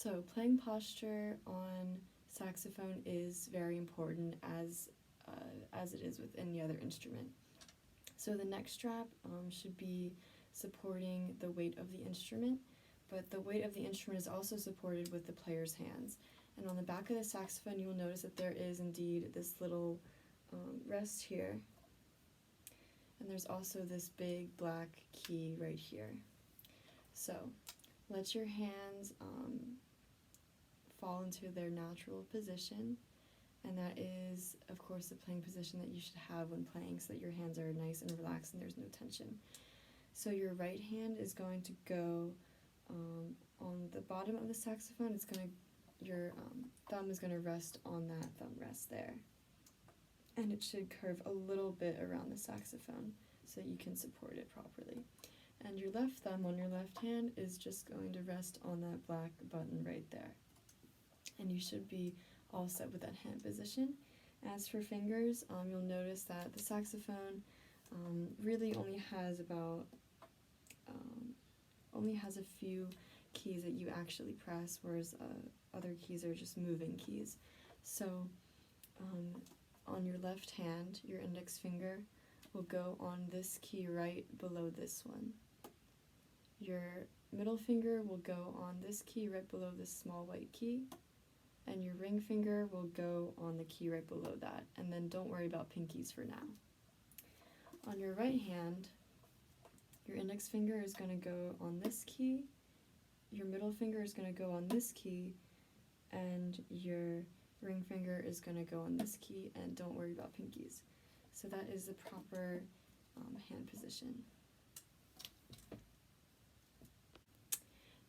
So playing posture on saxophone is very important as it is with any other instrument. So the neck strap should be supporting the weight of the instrument, but the weight of the instrument is also supported with the player's hands. And on the back of the saxophone, you'll notice that there is indeed this little rest here, and there's also this big black key right here. So let your hands fall into their natural position, and that is, of course, the playing position that you should have when playing, so that your hands are nice and relaxed and there's no tension. So your right hand is going to go on the bottom of the saxophone. Your thumb is going to rest on that thumb rest there, and it should curve a little bit around the saxophone so that you can support it properly. And your left thumb on your left hand is just going to rest on that black button right there. And you should be all set with that hand position. As for fingers, you'll notice that the saxophone really only has a few keys that you actually press, whereas other keys are just moving keys. So on your left hand, your index finger will go on this key right below this one. Your middle finger will go on this key right below this small white key, and your ring finger will go on the key right below that, and then don't worry about pinkies for now. On your right hand, your index finger is going to go on this key, your middle finger is going to go on this key, and your ring finger is going to go on this key, and don't worry about pinkies. So that is the proper hand position.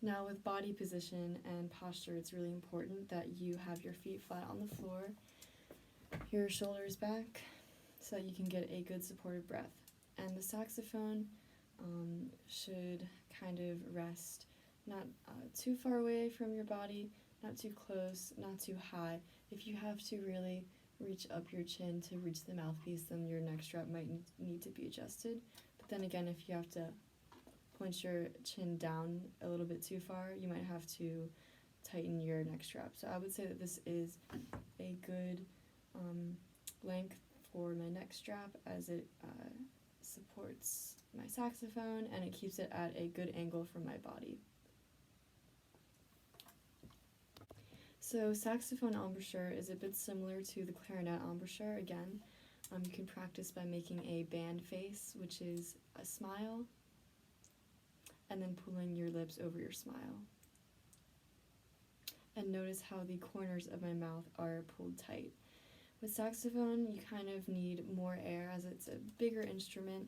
Now with body position and posture, it's really important that you have your feet flat on the floor, your shoulders back, so that you can get a good supported breath. And the saxophone should kind of rest not too far away from your body, not too close, not too high. If you have to really reach up your chin to reach the mouthpiece, then your neck strap might need to be adjusted. But then again, if you have to point your chin down a little bit too far, you might have to tighten your neck strap. So I would say that this is a good length for my neck strap, as it supports my saxophone and it keeps it at a good angle from my body. So saxophone embouchure is a bit similar to the clarinet embouchure. Again, you can practice by making a band face, which is a smile, and then pulling your lips over your smile. And notice how the corners of my mouth are pulled tight. With saxophone, you kind of need more air, as it's a bigger instrument,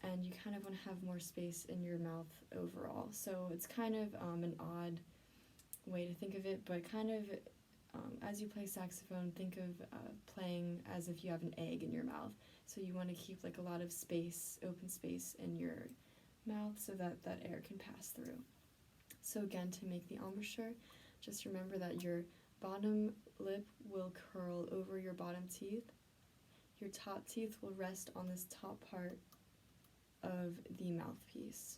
and you kind of want to have more space in your mouth overall. So it's kind of an odd way to think of it, but kind of as you play saxophone, think of playing as if you have an egg in your mouth. So you want to keep like a lot of space, open space in your mouth, so that that air can pass through. So again, to make the embouchure, just remember that your bottom lip will curl over your bottom teeth. Your top teeth will rest on this top part of the mouthpiece.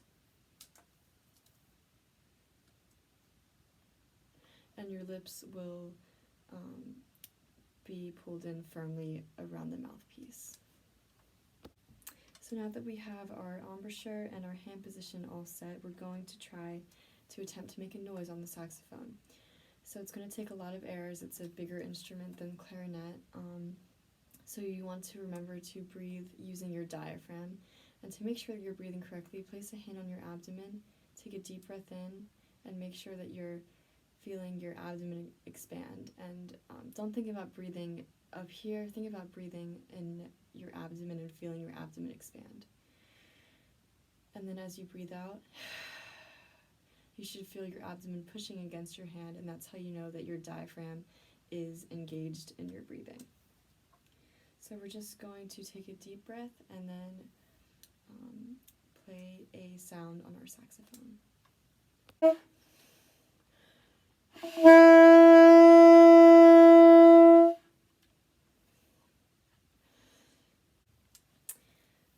And your lips will be pulled in firmly around the mouthpiece. So now that we have our embouchure and our hand position all set, we're going to try to attempt to make a noise on the saxophone. So it's going to take a lot of air, as it's a bigger instrument than clarinet. So you want to remember to breathe using your diaphragm. And to make sure that you're breathing correctly, place a hand on your abdomen, take a deep breath in, and make sure that you're feeling your abdomen expand. And don't think about breathing up here, think about breathing in your abdomen and feeling your abdomen expand. And then as you breathe out, you should feel your abdomen pushing against your hand, and that's how you know that your diaphragm is engaged in your breathing. So we're just going to take a deep breath and then play a sound on our saxophone.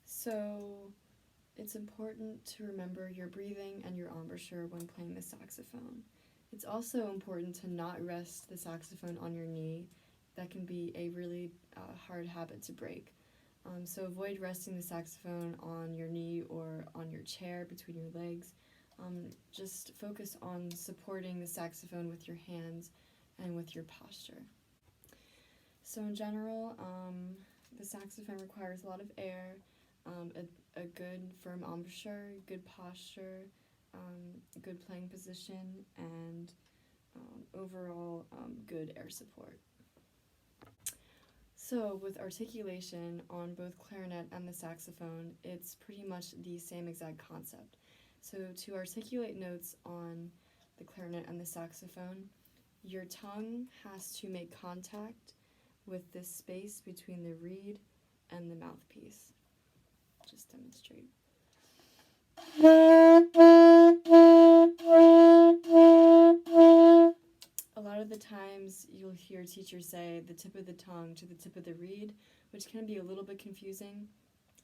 So it's important to remember your breathing and your embouchure when playing the saxophone. It's also important to not rest the saxophone on your knee. That can be a really hard habit to break. So avoid resting the saxophone on your knee or on your chair between your legs. Just focus on supporting the saxophone with your hands and with your posture. So in general, the saxophone requires a lot of air, a good firm embouchure, good posture, good playing position, and overall good air support. So with articulation on both clarinet and the saxophone, it's pretty much the same exact concept. So to articulate notes on the clarinet and the saxophone, your tongue has to make contact with this space between the reed and the mouthpiece. Just demonstrate. A lot of the times you'll hear teachers say the tip of the tongue to the tip of the reed, which can be a little bit confusing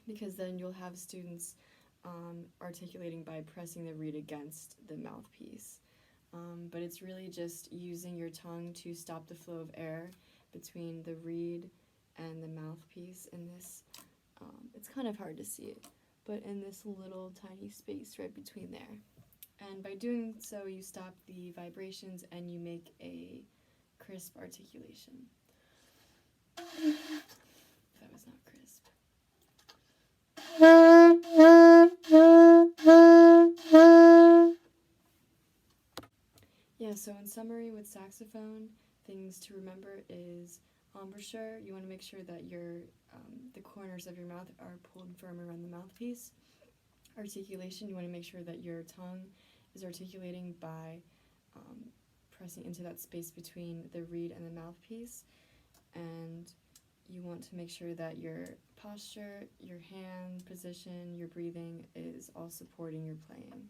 because then you'll have students articulating by pressing the reed against the mouthpiece. But it's really just using your tongue to stop the flow of air between the reed and the mouthpiece in this, it's kind of hard to see it, but in this little tiny space right between there. And by doing so, you stop the vibrations and you make a crisp articulation. That was not crisp. Yeah, so in summary with saxophone, things to remember is embouchure. You want to make sure that the corners of your mouth are pulled firm around the mouthpiece. Articulation, you want to make sure that your tongue is articulating by pressing into that space between the reed and the mouthpiece. And you want to make sure that your posture, your hand position, your breathing is all supporting your playing.